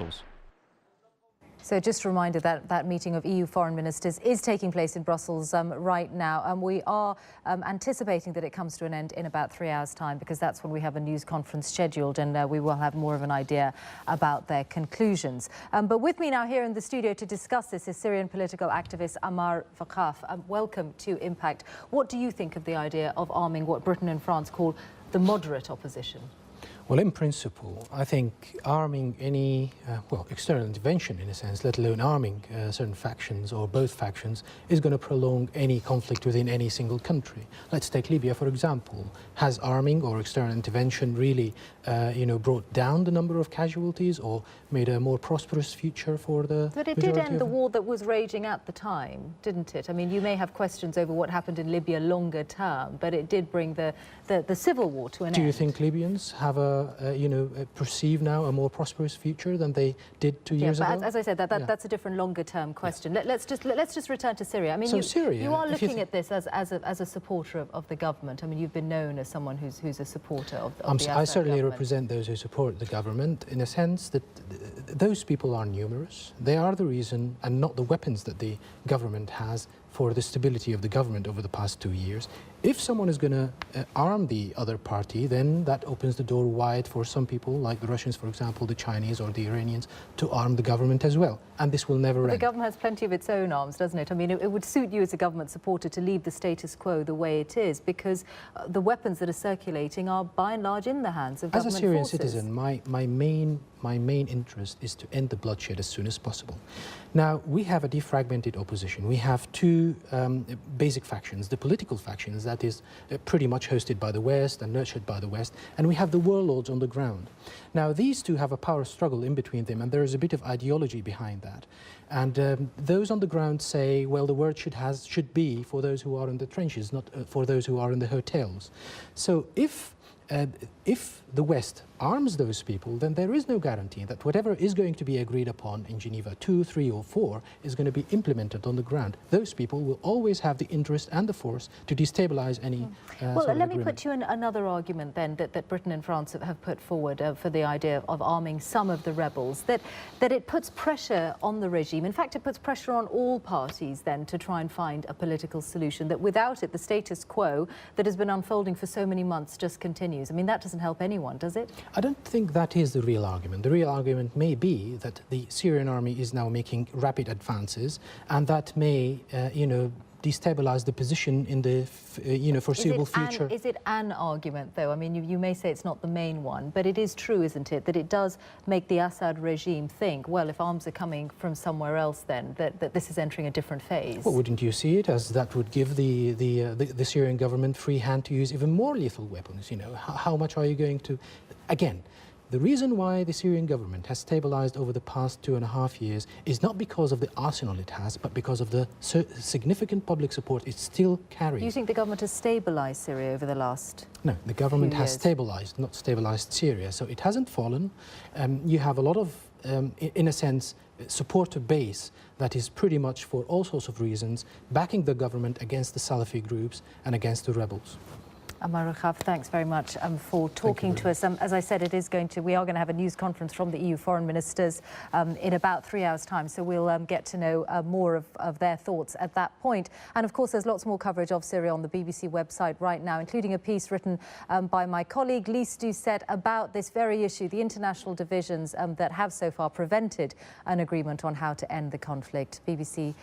Brussels. So just a reminder that that meeting of EU foreign ministers is taking place in Brussels right now. We are anticipating that it comes to an end in about 3 hours' time, because that's when we have a news conference scheduled, and we will have more of an idea about their conclusions. But with me now here in the studio to discuss this is Syrian political activist Ammar Waqqaf. Welcome to Impact. What do you think of the idea of arming what Britain and France call the moderate opposition? Well, in principle, I think arming any, external intervention in a sense, let alone arming certain factions or both factions, is going to prolong any conflict within any single country. Let's take Libya, for example. Has arming or external intervention really, brought down the number of casualties or made a more prosperous future for the But it did end the war that was raging at the time, didn't it? I mean, you may have questions over what happened in Libya longer term, but it did bring the civil war to an end. Do you think Libyans have perceive now a more prosperous future than they did 2 years ago? As I said, that's a different longer-term question. Yeah. Let's just return to Syria. I mean, so Syria, you are looking at this as a supporter of the government. I mean, you've been known as someone who's a supporter of the Assad I certainly government. represent those who support the government, in a sense that those people are numerous. They are the reason, and not the weapons that the government has, for the stability of the government over the past 2 years. If someone is going to arm the other party, then that opens the door wide for some people, like the Russians, for example, the Chinese or the Iranians, to arm the government as well. And this will never end. The government has plenty of its own arms, doesn't it? I mean, it would suit you as a government supporter to leave the status quo the way it is, because the weapons that are circulating are, by and large, in the hands of government forces. As a Syrian citizen, my main interest is to end the bloodshed as soon as possible. Now, we have a defragmented opposition. We have two basic factions, the political factions, that is pretty much hosted by the West and nurtured by the West, and we have the warlords on the ground. Now, these two have a power struggle in between them, and there is a bit of ideology behind that. And those on the ground say, well, the word should be for those who are in the trenches, not for those who are in the hotels. So if the West arms those people, then there is no guarantee that whatever is going to be agreed upon in Geneva 2, 3 or 4 is going to be implemented on the ground. Those people will always have the interest and the force to destabilize any Well, let me put you in another argument then that Britain and France have put forward for the idea of arming some of the rebels, that it puts pressure on the regime. In fact, it puts pressure on all parties then to try and find a political solution, that without it, the status quo that has been unfolding for so many months just continues. I mean, that doesn't help anyone, does it? I don't think that is the real argument. The real argument may be that the Syrian army is now making rapid advances, and that may, destabilize the position in the, foreseeable future. Is it an argument, though? I mean, you may say it's not the main one, but it is true, isn't it, that it does make the Assad regime think, well, if arms are coming from somewhere else, then that this is entering a different phase. Well, wouldn't you see it as that would give the Syrian government free hand to use even more lethal weapons? How much are you going to... Again, the reason why the Syrian government has stabilized over the past 2.5 years is not because of the arsenal it has, but because of the significant public support it still carries. You think the government has stabilized Syria over the last No, the government has stabilized, not stabilized Syria. So it hasn't fallen. You have a lot of, in a sense, supporter base that is pretty much, for all sorts of reasons, backing the government against the Salafi groups and against the rebels. Ammar Waqqaf, thanks very much for talking to us. As I said, we are going to have a news conference from the EU foreign ministers in about 3 hours' time, so we'll get to know more of their thoughts at that point. And of course, there's lots more coverage of Syria on the BBC website right now, including a piece written by my colleague Lise Doucet about this very issue, the international divisions that have so far prevented an agreement on how to end the conflict. bbc.com/news.